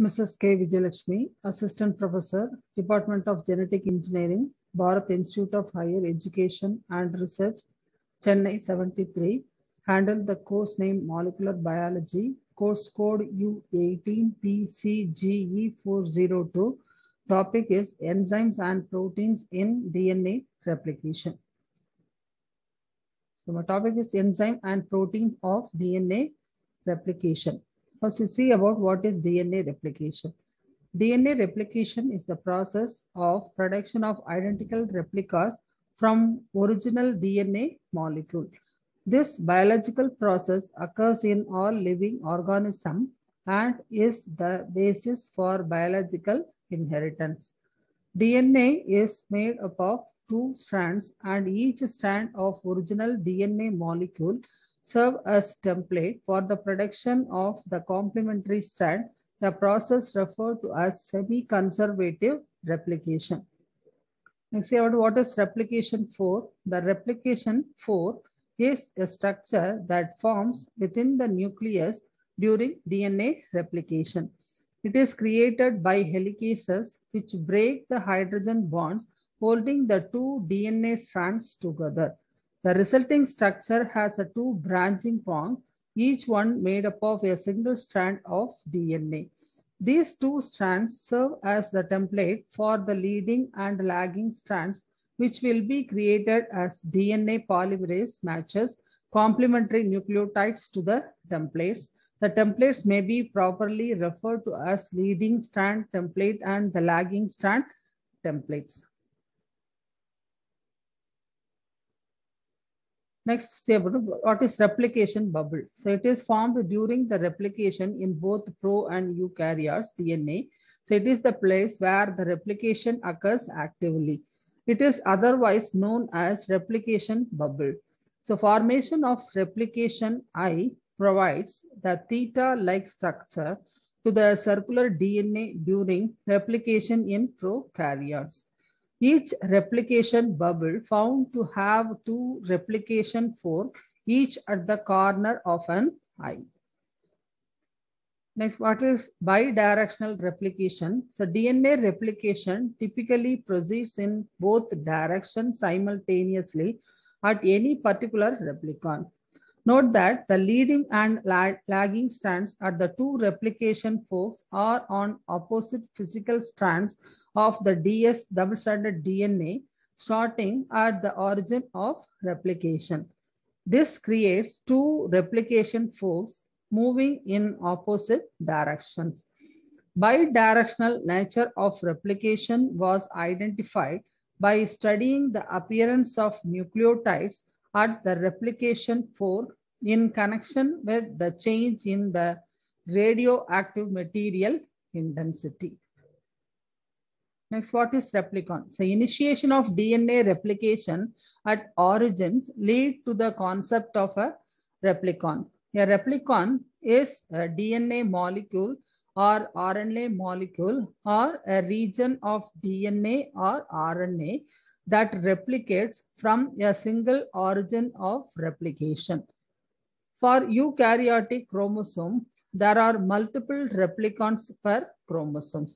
Mrs. K. Vijayalakshmi, Assistant Professor, Department of Genetic Engineering, Bharat Institute of Higher Education and Research, Chennai 73, handled the course name Molecular Biology, course code U18PCGE402. Topic is Enzymes and Proteins in DNA Replication. So my topic is Enzyme and Protein of DNA Replication. First, we see about what is DNA replication. DNA replication is the process of production of identical replicas from original DNA molecule. This biological process occurs in all living organisms and is the basis for biological inheritance. DNA is made up of two strands, and each strand of original DNA molecule serve as template for the production of the complementary strand, the process referred to as semi-conservative replication. Next, see about what is replication 4. The replication 4 is a structure that forms within the nucleus during DNA replication. It is created by helicases which break the hydrogen bonds holding the two DNA strands together. The resulting structure has a two branching points, each one made up of a single strand of DNA. These two strands serve as the template for the leading and lagging strands, which will be created as DNA polymerase matches complementary nucleotides to the templates. The templates may be properly referred to as leading strand template and the lagging strand templates. Next, say about what is replication bubble. So it is formed during the replication in both pro and eukaryotes DNA. So it is the place where the replication occurs actively. It is otherwise known as replication bubble. So formation of replication I provides the theta-like structure to the circular DNA during replication in prokaryotes. Each replication bubble found to have two replication forks, each at the corner of an eye. Next, what is bidirectional replication? So DNA replication typically proceeds in both directions simultaneously at any particular replicon. Note that the leading and lagging strands at the two replication forks are on opposite physical strands of the DS double-stranded DNA starting at the origin of replication. This creates two replication forks moving in opposite directions. Bidirectional nature of replication was identified by studying the appearance of nucleotides at the replication fork in connection with the change in the radioactive material intensity. Next, what is replicon? So initiation of DNA replication at origins lead to the concept of a replicon. A replicon is a DNA molecule or RNA molecule or a region of DNA or RNA that replicates from a single origin of replication. For eukaryotic chromosome, there are multiple replicons per chromosomes.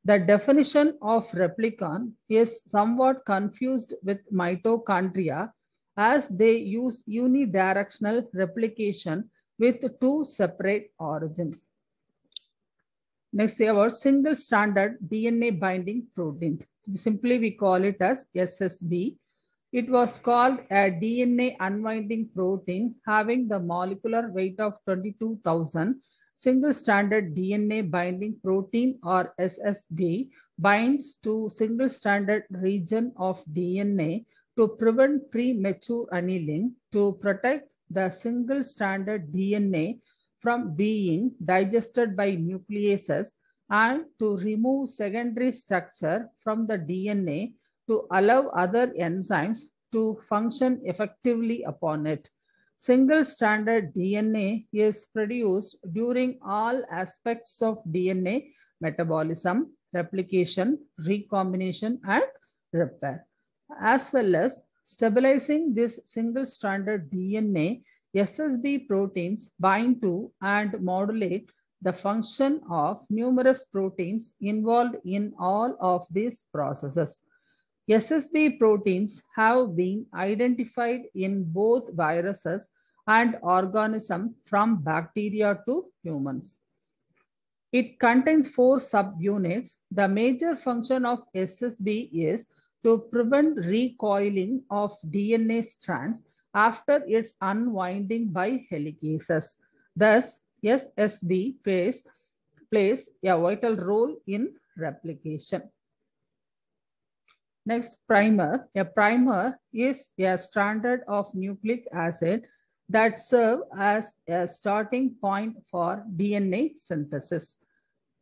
The definition of replicon is somewhat confused with mitochondria as they use unidirectional replication with two separate origins. Next, our single stranded DNA binding protein. Simply we call it as SSB. It was called a DNA unwinding protein having the molecular weight of 22,000. Single-stranded DNA binding protein or SSB binds to single-stranded region of DNA to prevent premature annealing, to protect the single-stranded DNA from being digested by nucleases, and to remove secondary structure from the DNA to allow other enzymes to function effectively upon it. Single-stranded DNA is produced during all aspects of DNA metabolism, replication, recombination, and repair. As well as stabilizing this single-stranded DNA, SSB proteins bind to and modulate the function of numerous proteins involved in all of these processes. SSB proteins have been identified in both viruses and organisms from bacteria to humans. It contains 4 subunits. The major function of SSB is to prevent recoiling of DNA strands after its unwinding by helicases. Thus, SSB plays a vital role in replication. Next, primer. A primer is a strand of nucleic acid that serve as a starting point for DNA synthesis.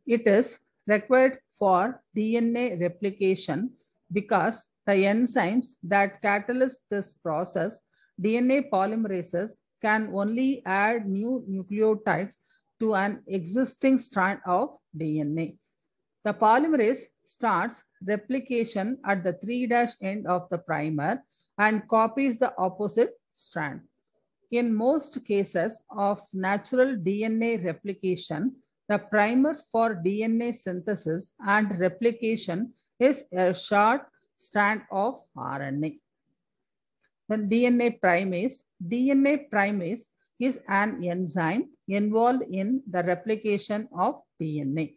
It is required for DNA replication because the enzymes that catalyze this process, DNA polymerases, can only add new nucleotides to an existing strand of DNA. The polymerase starts replication at the 3' end of the primer and copies the opposite strand. In most cases of natural DNA replication, the primer for DNA synthesis and replication is a short strand of RNA. Then DNA primase. DNA primase is an enzyme involved in the replication of DNA.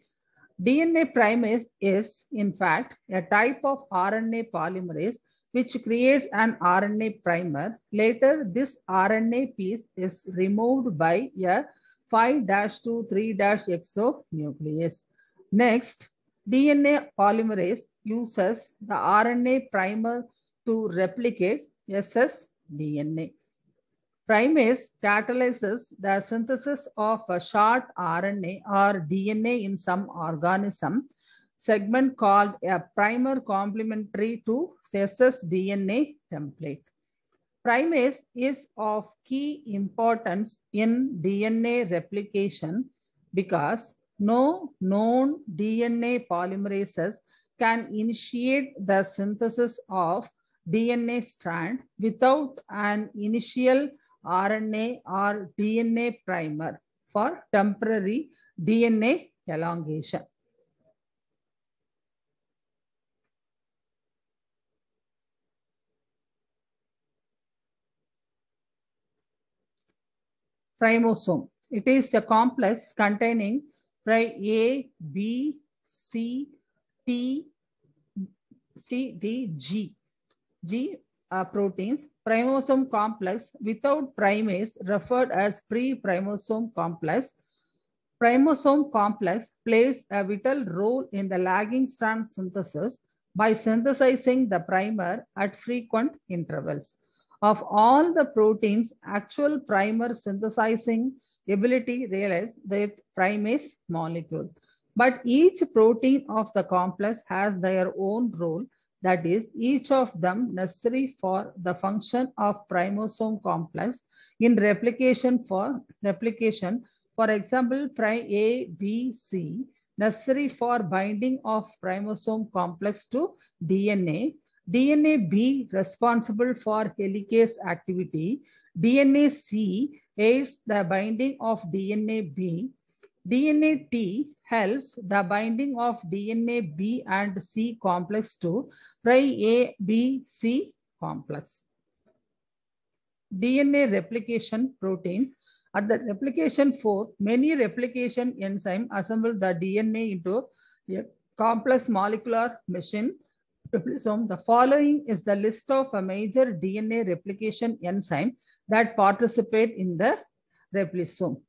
DNA primase is, in fact, a type of RNA polymerase which creates an RNA primer. Later, this RNA piece is removed by a 5' to 3' exonuclease. Next, DNA polymerase uses the RNA primer to replicate ssDNA. Primase catalyzes the synthesis of a short RNA or DNA in some organism segment called a primer complementary to ssDNA template. Primase is of key importance in DNA replication because no known DNA polymerases can initiate the synthesis of DNA strand without an initial RNA or DNA primer for temporary DNA elongation. Primosome. It is a complex containing A, B, C, T, C, D, G proteins. Primosome complex without primase referred as pre-primosome complex. Primosome complex plays a vital role in the lagging strand synthesis by synthesizing the primer at frequent intervals. Of all the proteins, actual primer synthesizing ability relies the primase molecule. But each protein of the complex has their own role, that is, each of them necessary for the function of primosome complex in replication. For example, A, B, C, necessary for binding of primosome complex to DNA. DNA B responsible for helicase activity. DNA C aids the binding of DNA B. DNA T helps the binding of DNA B and C complex to A, B, C complex. DNA replication protein. At the replication fork, many replication enzymes assemble the DNA into a complex molecular machine. Repliposome. The following is the list of a major DNA replication enzyme that participate in the repliposome.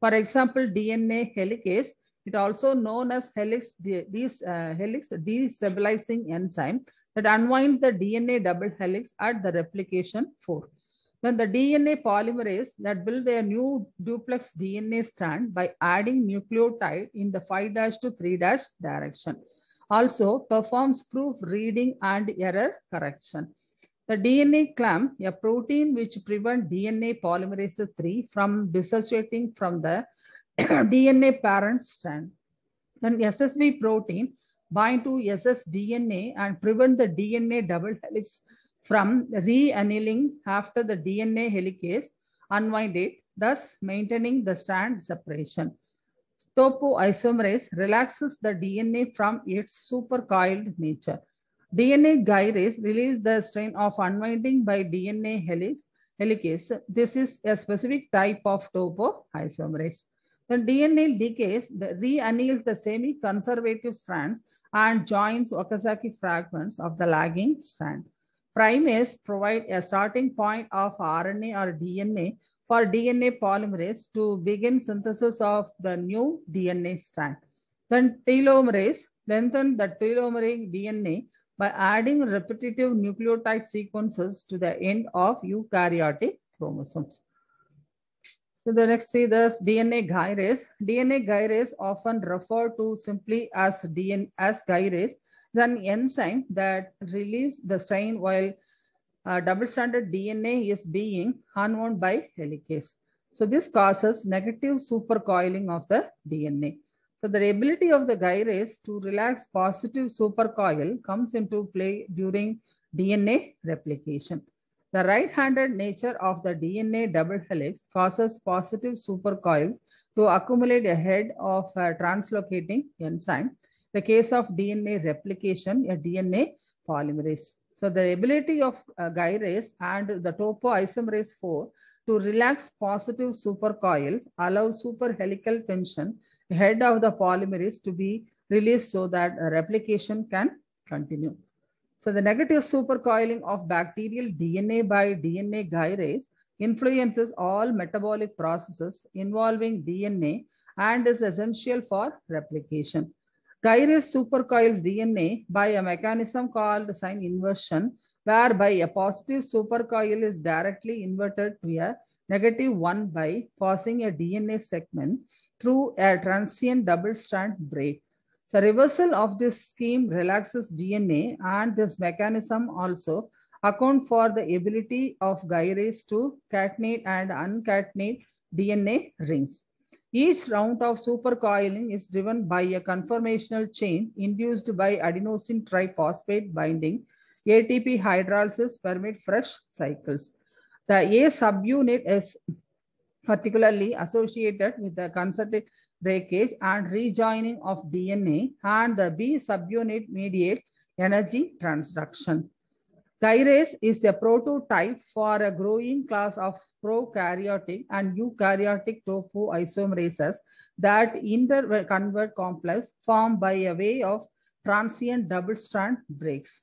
For example, DNA helicase, it also known as helix destabilizing enzyme that unwinds the DNA double helix at the replication fork. Then the DNA polymerase that build a new duplex DNA strand by adding nucleotide in the 5' to 3' direction. Also performs proofreading and error correction. The DNA clamp, a protein which prevents DNA polymerase 3 from dissociating from the DNA parent strand. Then SSB protein bind to ssDNA and prevent the DNA double helix from re-annealing after the DNA helicase unwind it, thus maintaining the strand separation. Topoisomerase relaxes the DNA from its supercoiled nature. DNA gyrase relieves the strain of unwinding by DNA helicase. This is a specific type of topoisomerase. The DNA leakase reanneals the semi-conservative strands and joins Okazaki fragments of the lagging strand. Primase provide a starting point of RNA or DNA for DNA polymerase to begin synthesis of the new DNA strand. Then telomerase lengthen the telomeric DNA by adding repetitive nucleotide sequences to the end of eukaryotic chromosomes. So the next see this DNA gyrase. DNA gyrase often referred to simply as gyrase, is an enzyme that relieves the strain while double-stranded DNA is being unwound by helicase. So this causes negative supercoiling of the DNA. So the ability of the gyrase to relax positive supercoil comes into play during DNA replication. The right-handed nature of the DNA double helix causes positive supercoils to accumulate ahead of a translocating enzyme. The case of DNA replication, a DNA polymerase. So the ability of gyrase and the topoisomerase 4 to relax positive supercoils allows superhelical tension ahead of the polymerase to be released so that replication can continue. So the negative supercoiling of bacterial DNA by DNA gyrase influences all metabolic processes involving DNA and is essential for replication. Gyrase supercoils DNA by a mechanism called sign inversion, whereby a positive supercoil is directly inverted to a negative one by passing a DNA segment through a transient double-strand break. So reversal of this scheme relaxes DNA, and this mechanism also account for the ability of gyrase to catenate and uncatenate DNA rings. Each round of supercoiling is driven by a conformational chain induced by adenosine triphosphate binding. ATP hydrolysis permit fresh cycles. The A subunit is particularly associated with the concerted breakage and rejoining of DNA, and the B subunit mediates energy transduction. Gyrase is a prototype for a growing class of prokaryotic and eukaryotic topoisomerases that interconvert complex formed by a way of transient double-strand breaks.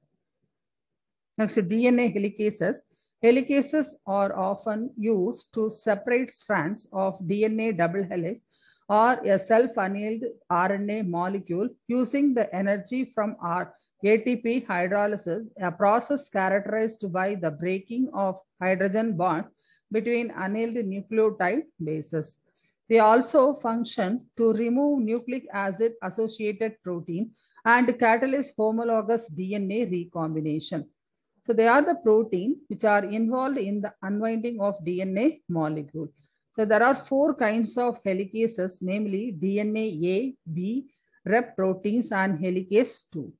Next, DNA helicases. Helicases are often used to separate strands of DNA double helix or a self-annealed RNA molecule using the energy from ATP hydrolysis, a process characterized by the breaking of hydrogen bonds between annealed nucleotide bases. They also function to remove nucleic acid associated protein and catalyze homologous DNA recombination. So they are the protein which are involved in the unwinding of DNA molecule. So there are four kinds of helicases, namely DNA A, B, rep proteins, and helicase 2.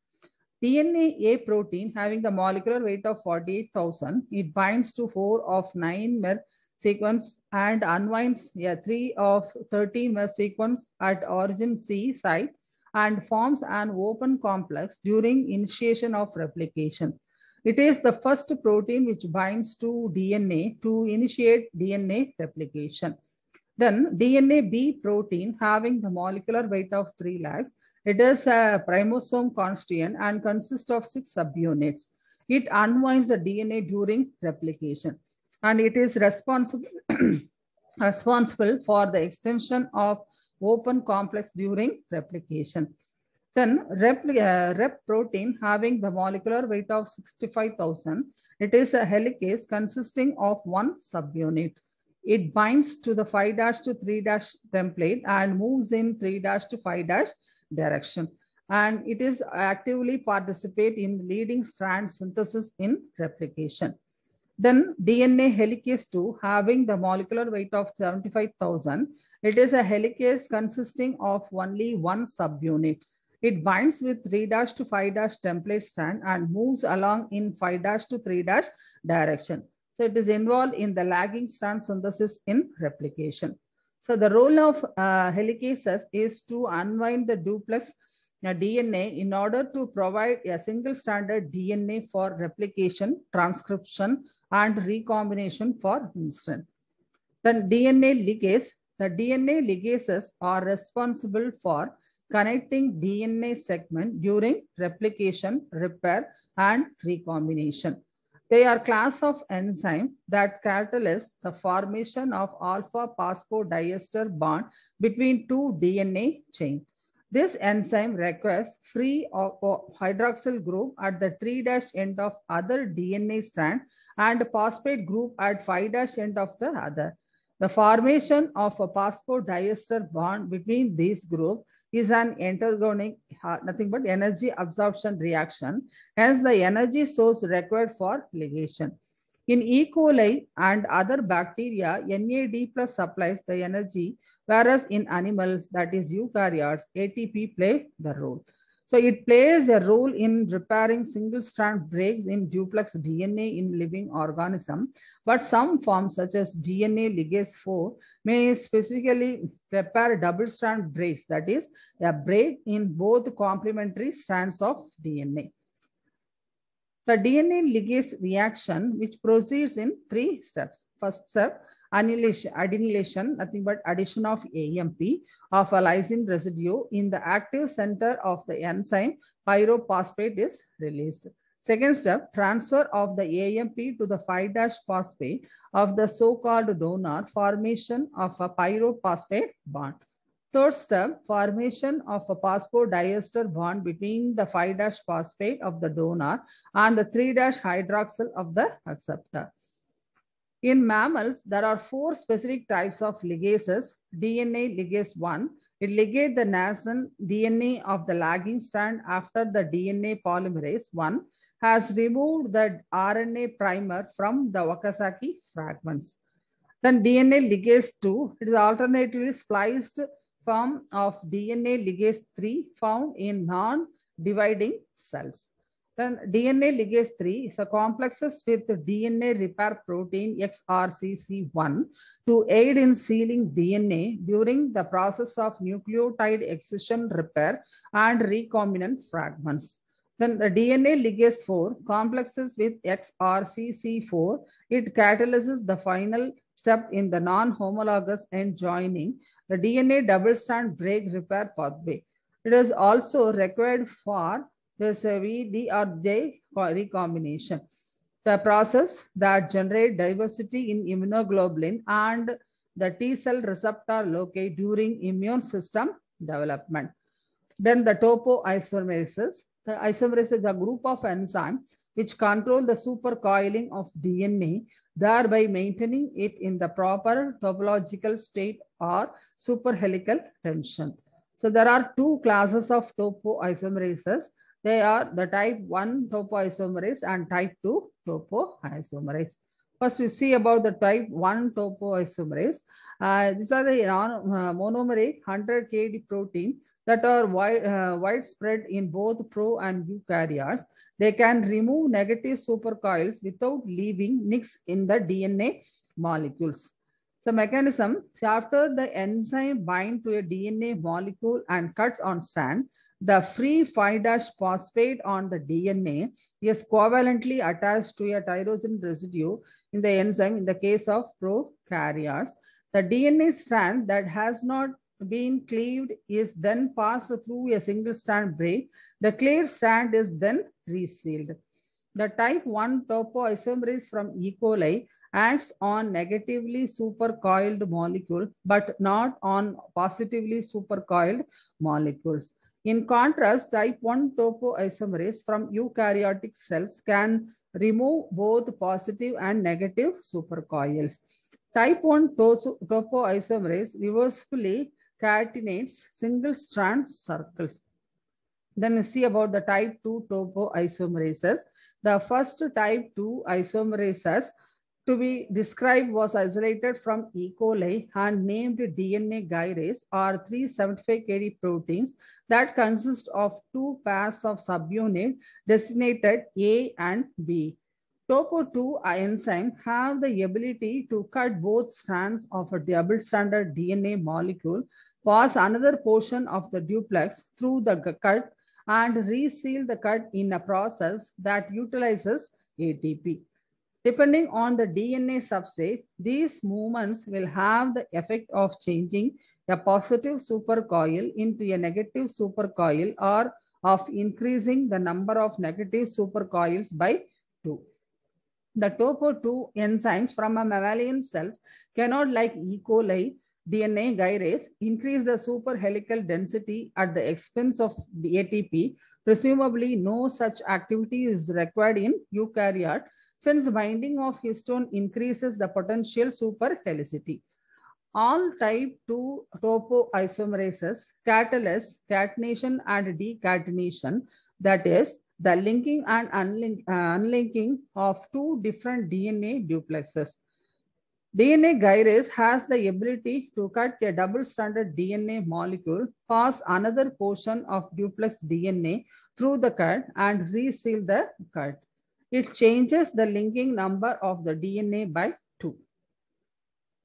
DNA A protein having the molecular weight of 48,000, it binds to 4 of 9 mer sequence and unwinds a 3 of 13 mer sequence at origin C site and forms an open complex during initiation of replication. It is the first protein which binds to DNA to initiate DNA replication. Then DNA B protein having the molecular weight of 3 lakhs. It is a primosome constituent and consists of 6 subunits. It unwinds the DNA during replication, and it is responsible for the extension of open complex during replication. Then rep protein having the molecular weight of 65,000. It is a helicase consisting of 1 subunit. It binds to the 5' to 3' template and moves in 3' to 5' direction. And it is actively participate in leading strand synthesis in replication. Then DNA helicase 2 having the molecular weight of 75,000. It is a helicase consisting of only 1 subunit. It binds with 3' to 5' template strand and moves along in 5' to 3' direction. So it is involved in the lagging strand synthesis in replication. So the role of helicases is to unwind the duplex DNA in order to provide a single standard DNA for replication, transcription, and recombination for instance. Then DNA ligase, the DNA ligases are responsible for connecting DNA segment during replication, repair, and recombination. They are class of enzyme that catalyze the formation of alpha phosphodiester bond between two DNA chains. This enzyme requires free hydroxyl group at the 3' end of other DNA strand and phosphate group at 5' end of the other. The formation of a phosphodiester bond between these groups is an entergonic, nothing but energy absorption reaction, hence the energy source required for ligation. In E. coli and other bacteria, NAD plus supplies the energy, whereas in animals, that is eukaryotes, ATP play the role. So it plays a role in repairing single-strand breaks in duplex DNA in living organism, but some forms such as DNA ligase 4 may specifically repair double-strand breaks, that is, a break in both complementary strands of DNA. The DNA ligase reaction, which proceeds in 3 steps. First step, adenylation, nothing but addition of AMP of a lysine residue in the active center of the enzyme, pyrophosphate is released. Second step, transfer of the AMP to the 5' phosphate of the so-called donor, formation of a pyrophosphate bond. Third step, formation of a phosphodiester bond between the 5' phosphate of the donor and the 3' hydroxyl of the acceptor. In mammals, there are 4 specific types of ligases. DNA ligase 1, it ligates the nascent DNA of the lagging strand after the DNA polymerase 1 has removed the RNA primer from the Wakasaki fragments. Then DNA ligase 2, it is alternatively spliced form of DNA ligase 3 found in non-dividing cells. Then DNA ligase 3 is a complexes with DNA repair protein XRCC1 to aid in sealing DNA during the process of nucleotide excision repair and recombinant fragments. Then the DNA ligase 4 complexes with XRCC4. It catalyzes the final step in the non-homologous end joining, the DNA double-strand break repair pathway. It is also required for this VDRJ recombination, the process that generates diversity in immunoglobulin and the T cell receptor loci during immune system development. Then the topoisomerases. The isomerase is a group of enzymes which control the supercoiling of DNA, thereby maintaining it in the proper topological state or superhelical tension. So there are 2 classes of topoisomerases. They are the type 1 topoisomerase and type 2 topoisomerase. First, we see about the type 1 topoisomerase. These are the monomeric 100 kD protein that are widespread in both pro and eukaryotes. They can remove negative supercoils without leaving nicks in the DNA molecules. The mechanism, after the enzyme binds to a DNA molecule and cuts on strand, the free 5' phosphate on the DNA is covalently attached to a tyrosine residue in the enzyme in the case of prokaryotes. The DNA strand that has not been cleaved is then passed through a single strand break. The cleaved strand is then resealed. The type 1 topoisomerase from E. coli acts on negatively supercoiled molecule but not on positively supercoiled molecules. In contrast, type 1 topoisomerase from eukaryotic cells can remove both positive and negative supercoils. Type 1 topoisomerase reversibly catenates single-strand circles. Then we see about the type 2 topoisomerases. The first type 2 isomerases to be described was isolated from E. coli and named DNA gyrase or 375 kD proteins that consist of 2 pairs of subunits designated A and B. Topo2 enzyme have the ability to cut both strands of a double-stranded DNA molecule, pass another portion of the duplex through the cut, and reseal the cut in a process that utilizes ATP. Depending on the DNA substrate, these movements will have the effect of changing a positive supercoil into a negative supercoil or of increasing the number of negative supercoils by 2. The topo2 enzymes from a mammalian cells cannot, like E. coli, DNA gyrase, increase the superhelical density at the expense of the ATP. Presumably, no such activity is required in eukaryote, since binding of histone increases the potential superhelicity. All type 2 topoisomerases catalyze catenation and decatenation, that is, the linking and unlinking of two different DNA duplexes. DNA gyrase has the ability to cut a double-stranded DNA molecule, pass another portion of duplex DNA through the cut, and reseal the cut. It changes the linking number of the DNA by 2.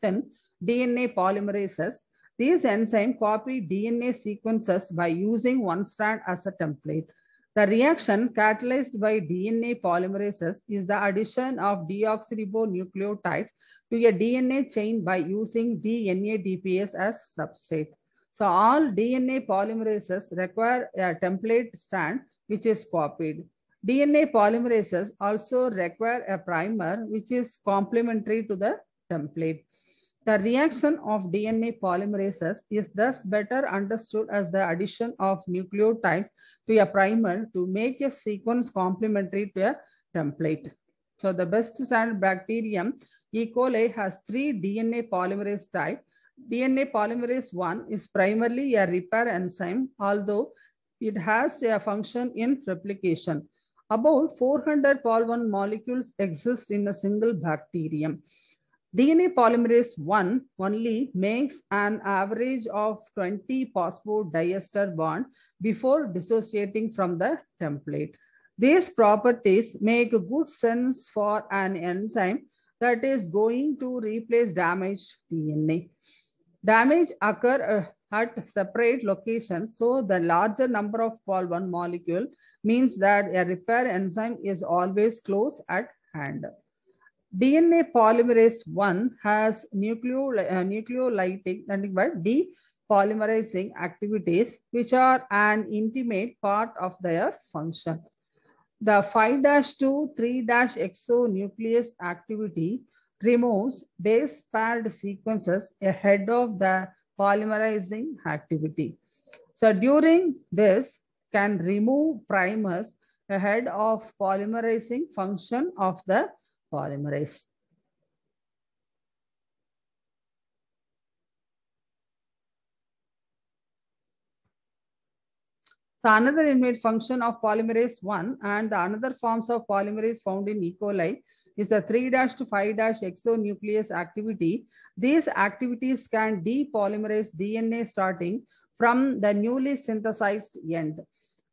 Then, DNA polymerases. These enzymes copy DNA sequences by using one strand as a template. The reaction catalyzed by DNA polymerases is the addition of deoxyribonucleotides to a DNA chain by using dNADPase as substrate. So all DNA polymerases require a template strand which is copied. DNA polymerases also require a primer which is complementary to the template. The reaction of DNA polymerases is thus better understood as the addition of nucleotides to a primer to make a sequence complementary to a template. So the best standard bacterium, E. coli, has 3 DNA polymerase types. DNA polymerase 1 is primarily a repair enzyme, although it has a function in replication. About 400 Pol1 molecules exist in a single bacterium. DNA polymerase 1 only makes an average of 20 phosphodiester bond before dissociating from the template. These properties make good sense for an enzyme that is going to replace damaged DNA. Damage occurs at separate locations, so the larger number of Pol1 molecule means that a repair enzyme is always close at hand. DNA polymerase 1 has nucleolytic depolymerizing activities, which are an intimate part of their function. The 5-2 3-exonuclease activity removes base paired sequences ahead of the polymerizing activity. So during this can remove primers ahead of polymerizing function of the polymerase. So another innate function of polymerase 1 and the another forms of polymerase found in E. coli is the 3-5-exonuclease activity. These activities can depolymerase DNA starting from the newly synthesized end.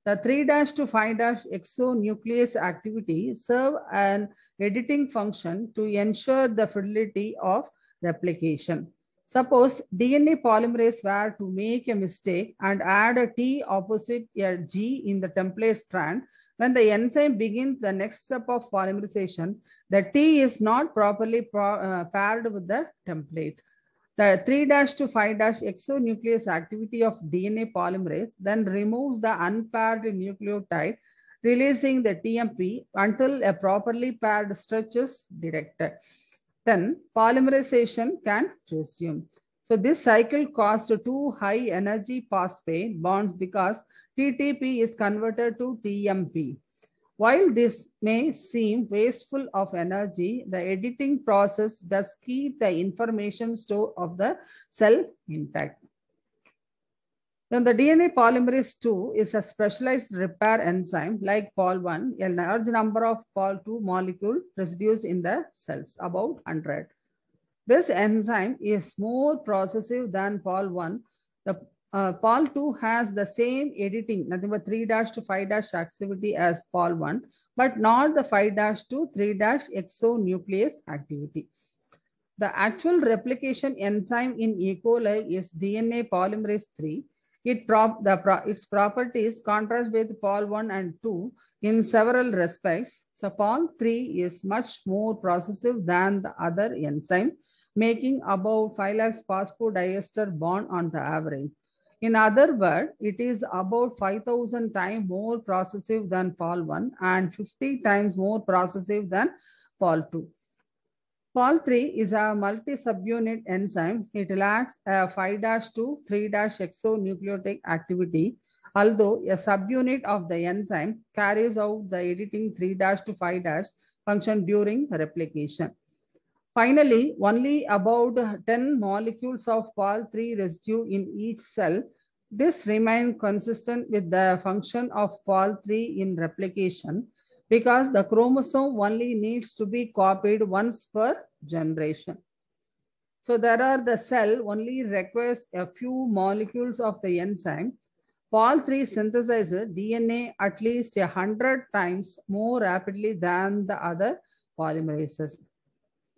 The 3-5-exonuclease activity serve an editing function to ensure the fidelity of replication. Suppose DNA polymerase were to make a mistake and add a T opposite a G in the template strand. When the enzyme begins the next step of polymerization, the T is not properly paired with the template. The 3-5-exonuclease activity of DNA polymerase then removes the unpaired nucleotide, releasing the TMP until a properly paired stretch is detected. Then polymerization can resume. So this cycle caused 2 high energy phosphate bonds because TTP is converted to TMP. While this may seem wasteful of energy, the editing process does keep the information store of the cell intact. Then the DNA polymerase 2 is a specialized repair enzyme like Pol1, a large number of Pol2 molecule residues in the cells, about 100. This enzyme is more processive than Pol1. The Pol 2 has the same editing, nothing but 3' to 5' activity as Pol 1, but not the 5' to 3' exonuclease activity. The actual replication enzyme in E. coli is DNA polymerase 3. Its properties contrast with Pol 1 and 2 in several respects. So Pol 3 is much more processive than the other enzyme, making about 5 lakhs phosphodiester bond on the average. In other words, it is about 5,000 times more processive than Pol 1 and 50 times more processive than Pol 2. Pol 3 is a multi-subunit enzyme. It lacks a 5' to 3' exonucleotide activity, although a subunit of the enzyme carries out the editing 3' to 5' function during replication. Finally, only about 10 molecules of Pol 3 residue in each cell. This remains consistent with the function of Pol 3 in replication, because the chromosome only needs to be copied once per generation. So there are the cell only requires a few molecules of the enzyme. Pol 3 synthesizes DNA at least 100 times more rapidly than the other polymerases.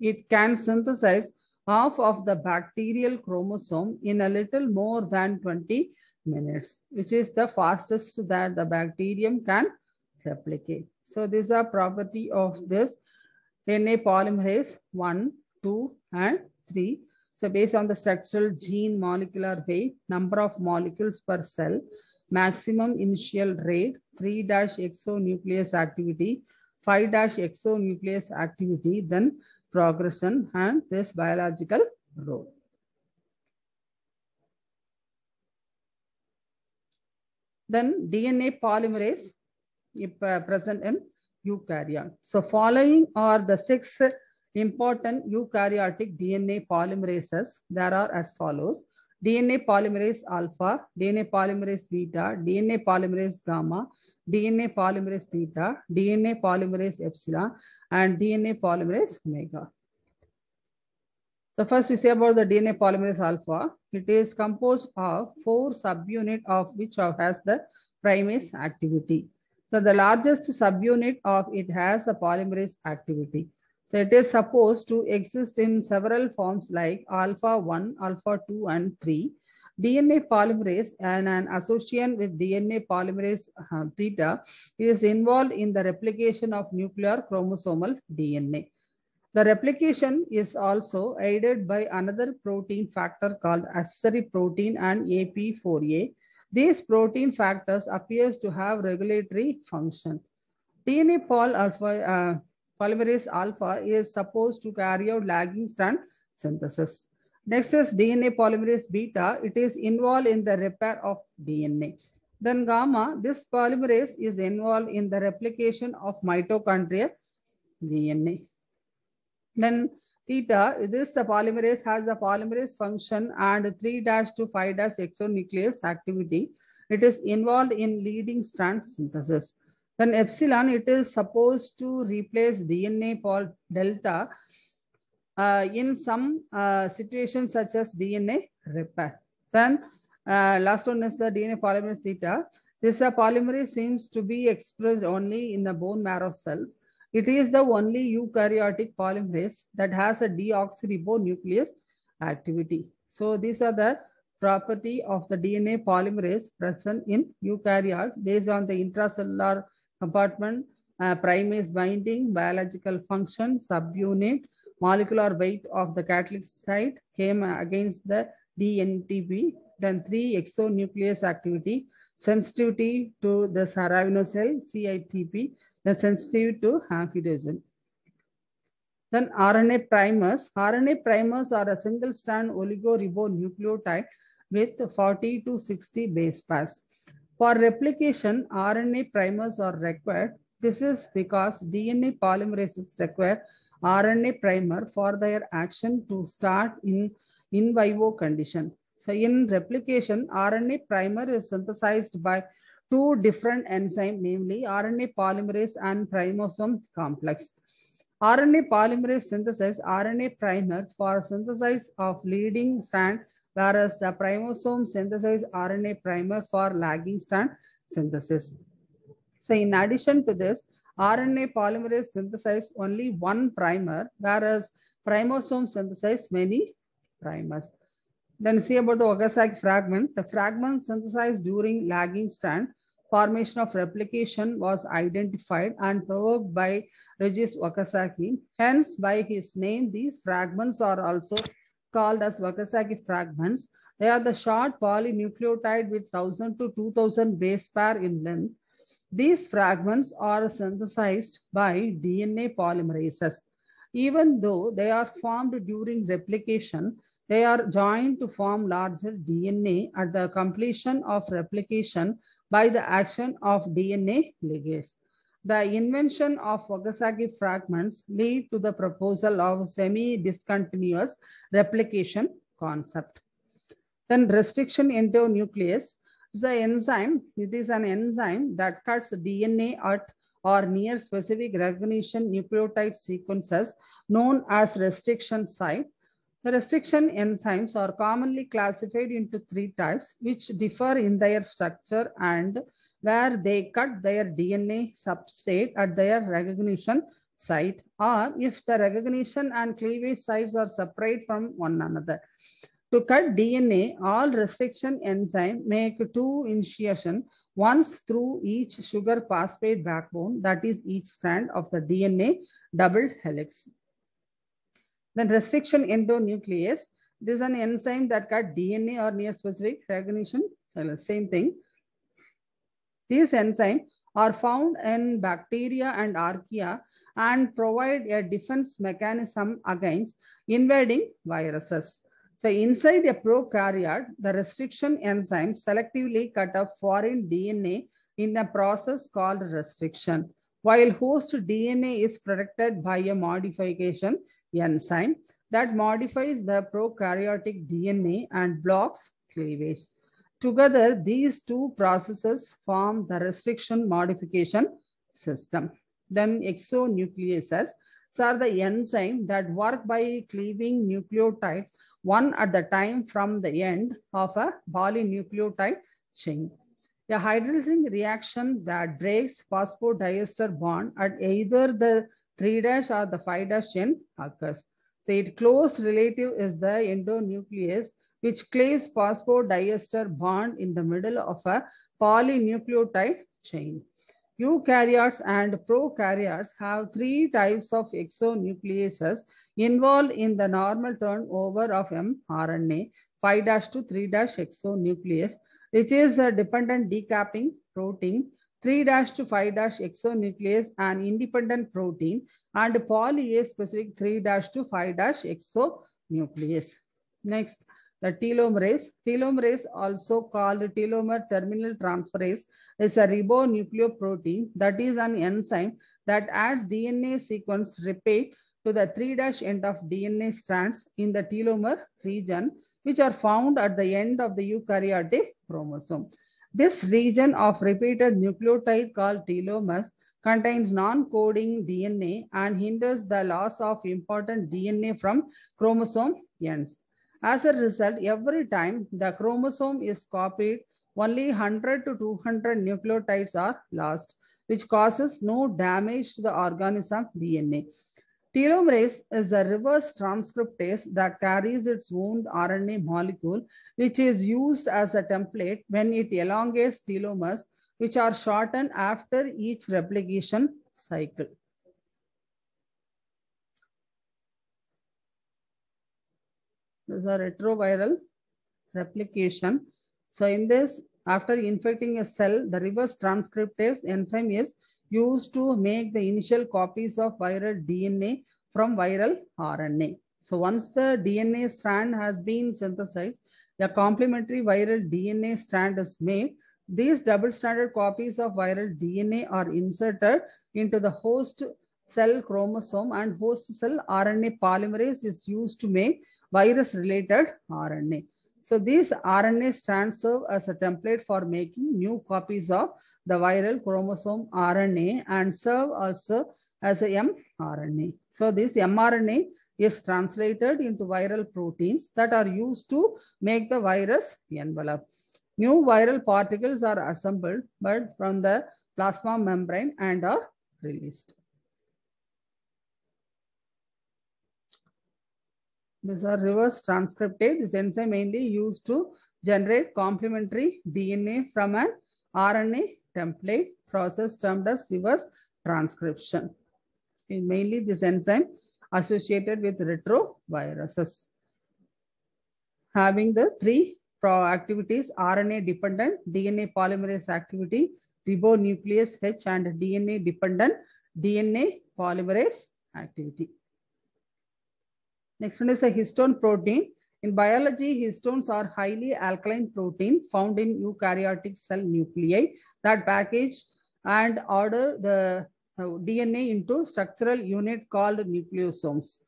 It can synthesize half of the bacterial chromosome in a little more than 20 minutes, which is the fastest that the bacterium can replicate. So these are property of this DNA polymerase 1, 2, and 3. So based on the structural gene molecular weight, number of molecules per cell, maximum initial rate, 3' exonuclease activity, 5' exonuclease activity, then progression and this biological role. Then DNA polymerase present in eukaryote. So following are the 6 important eukaryotic DNA polymerases. There are as follows: DNA polymerase alpha, DNA polymerase beta, DNA polymerase gamma, DNA polymerase theta, DNA polymerase epsilon, and DNA polymerase omega. The first we say about the DNA polymerase alpha. It is composed of 4 subunits of which has the primase activity. So the largest subunit of it has a polymerase activity. So it is supposed to exist in several forms like alpha 1, alpha 2, and 3. DNA polymerase and an association with DNA polymerase theta is involved in the replication of nuclear chromosomal DNA. The replication is also aided by another protein factor called accessory protein and AP4A. These protein factors appears to have regulatory function. DNA polymerase alpha is supposed to carry out lagging strand synthesis. Next is DNA polymerase beta. It is involved in the repair of DNA. Then gamma, this polymerase is involved in the replication of mitochondrial DNA. Then theta, this polymerase has the polymerase function and 3' to 5' exonuclease activity. It is involved in leading strand synthesis. Then epsilon, it is supposed to replace DNA pol delta in some situations such as DNA repair. Then last one is the DNA polymerase theta. This polymerase seems to be expressed only in the bone marrow cells. It is the only eukaryotic polymerase that has a deoxyribonuclease activity. So these are the property of the DNA polymerase present in eukaryote based on the intracellular compartment, primase binding, biological function, subunit, molecular weight of the catalytic site came against the DNTP, then 3 exonuclease activity, sensitivity to the saravinosyl CITP, then sensitive to amphidazine. Then RNA primers. RNA primers are a single strand oligoribonucleotide with 40 to 60 base pairs. For replication, RNA primers are required. This is because DNA polymerases require RNA primer for their action to start in vivo condition. So in replication, RNA primer is synthesized by 2 different enzymes, namely RNA polymerase and primosome complex. RNA polymerase synthesizes RNA primer for synthesis of leading strand whereas the primosome synthesize RNA primer for lagging strand synthesis. So in addition to this, RNA polymerase synthesize only one primer, whereas primosome synthesize many primers. Then see about the Wakasaki fragment. The fragment synthesized during lagging strand formation of replication was identified and provoked by Regis Wakasaki. Hence, by his name, these fragments are also called as Wakasaki fragments. They are the short polynucleotide with 1000 to 2000 base pair in length. These fragments are synthesized by DNA polymerases. Even though they are formed during replication, they are joined to form larger DNA at the completion of replication by the action of DNA ligase. The invention of Wakasaki fragments lead to the proposal of semi-discontinuous replication concept. Then restriction endonuclease is an enzyme. It is an enzyme that cuts DNA at or near specific recognition nucleotide sequences known as restriction site. The restriction enzymes are commonly classified into three types, which differ in their structure and where they cut their DNA substrate at their recognition site, or if the recognition and cleavage sites are separate from one another. To cut DNA, all restriction enzymes make two initiations, once through each sugar phosphate backbone, that is each strand of the DNA double helix. Then restriction endonuclease, this is an enzyme that cut DNA or near specific recognition, same thing. These enzymes are found in bacteria and archaea and provide a defense mechanism against invading viruses. So inside a prokaryote, the restriction enzyme selectively cut off foreign DNA in a process called restriction, while host DNA is protected by a modification enzyme that modifies the prokaryotic DNA and blocks cleavage. Together, these two processes form the restriction modification system. Then exonucleases are the enzymes that work by cleaving nucleotides one at the time from the end of a polynucleotide chain. A hydrazine reaction that breaks phosphodiester bond at either the 3' or the 5' chain occurs. So its close relative is the endonuclease, which cleaves phosphodiester bond in the middle of a polynucleotide chain. Eukaryotes and prokaryotes have three types of exonucleases involved in the normal turnover of mRNA, 5' to 3' exonuclease, which is a dependent decapping protein, 3' to 5' exonuclease, an independent protein, and polyA specific 3' to 5' exonuclease. Next, the telomerase. Telomerase, also called telomere terminal transferase, is a ribonucleoprotein that is an enzyme that adds DNA sequence repeat to the 3' end of DNA strands in the telomere region, which are found at the end of the eukaryotic chromosome. This region of repeated nucleotide called telomeres contains non-coding DNA and hinders the loss of important DNA from chromosome ends. As a result, every time the chromosome is copied, only 100 to 200 nucleotides are lost, which causes no damage to the organism DNA. Telomerase is a reverse transcriptase that carries its own RNA molecule, which is used as a template when it elongates telomeres, which are shortened after each replication cycle. This is a retroviral replication. So in this, after infecting a cell, the reverse transcriptase enzyme is used to make the initial copies of viral DNA from viral RNA. So once the DNA strand has been synthesized, a complementary viral DNA strand is made. These double-stranded copies of viral DNA are inserted into the host cell chromosome, and host cell RNA polymerase is used to make virus-related RNA. So these RNA strands serve as a template for making new copies of the viral chromosome RNA and serve as as a mRNA. So this mRNA is translated into viral proteins that are used to make the virus envelope. New viral particles are assembled but from the plasma membrane and are released. These are reverse transcriptase. This enzyme mainly used to generate complementary DNA from an RNA template process termed as reverse transcription. Mainly this enzyme associated with retroviruses. Having the three activities: RNA dependent DNA polymerase activity, ribonuclease H, and DNA dependent DNA polymerase activity. Next one is a histone protein. In biology, histones are highly alkaline protein found in eukaryotic cell nuclei that package and order the DNA into structural unit called nucleosomes.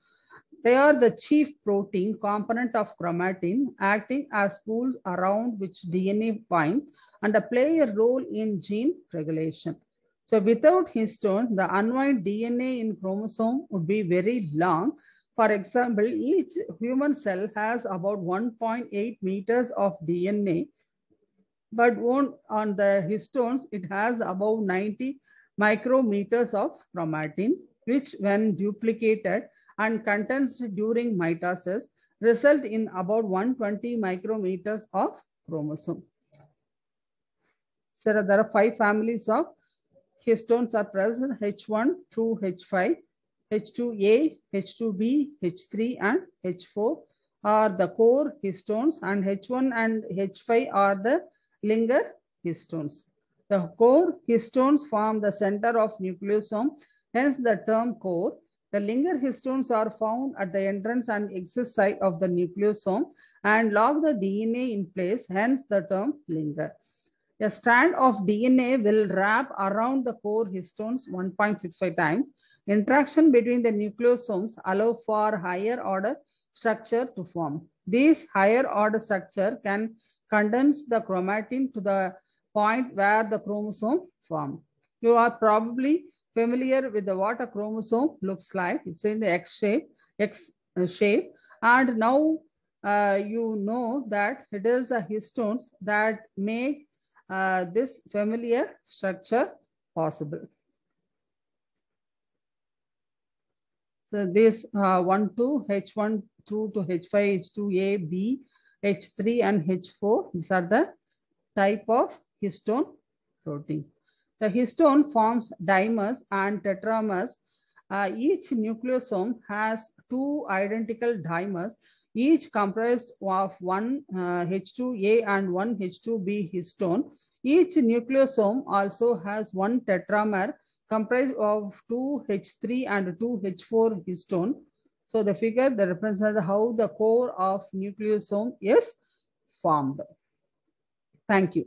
They are the chief protein component of chromatin, acting as spools around which DNA binds and play a role in gene regulation. So without histones, the unwind DNA in chromosome would be very long. For example, each human cell has about 1.8 meters of DNA, but on the histones, it has about 90 micrometers of chromatin, which when duplicated and condensed during mitosis, result in about 120 micrometers of chromosome. So there are 5 families of histones are present: H1 through H5. H2A, H2B, H3, and H4 are the core histones, and H1 and H5 are the linker histones. The core histones form the center of nucleosome, hence the term core. The linker histones are found at the entrance and exit site of the nucleosome and lock the DNA in place, hence the term linker. A strand of DNA will wrap around the core histones 1.65 times. Interaction between the nucleosomes allow for higher order structure to form. This higher order structure can condense the chromatin to the point where the chromosome forms. You are probably familiar with what a chromosome looks like. It's in the X shape. And now you know that it is the histones that make this familiar structure possible. So this 1 to H1 through to H5, H2A, B, H3, and H4. These are the type of histone protein. The histone forms dimers and tetramers. Each nucleosome has 2 identical dimers, each comprised of 1 H2A and 1 H2B histone. Each nucleosome also has 1 tetramer comprised of 2 H3 and 2 H4 histone. So the figure that represents how the core of nucleosome is formed. Thank you.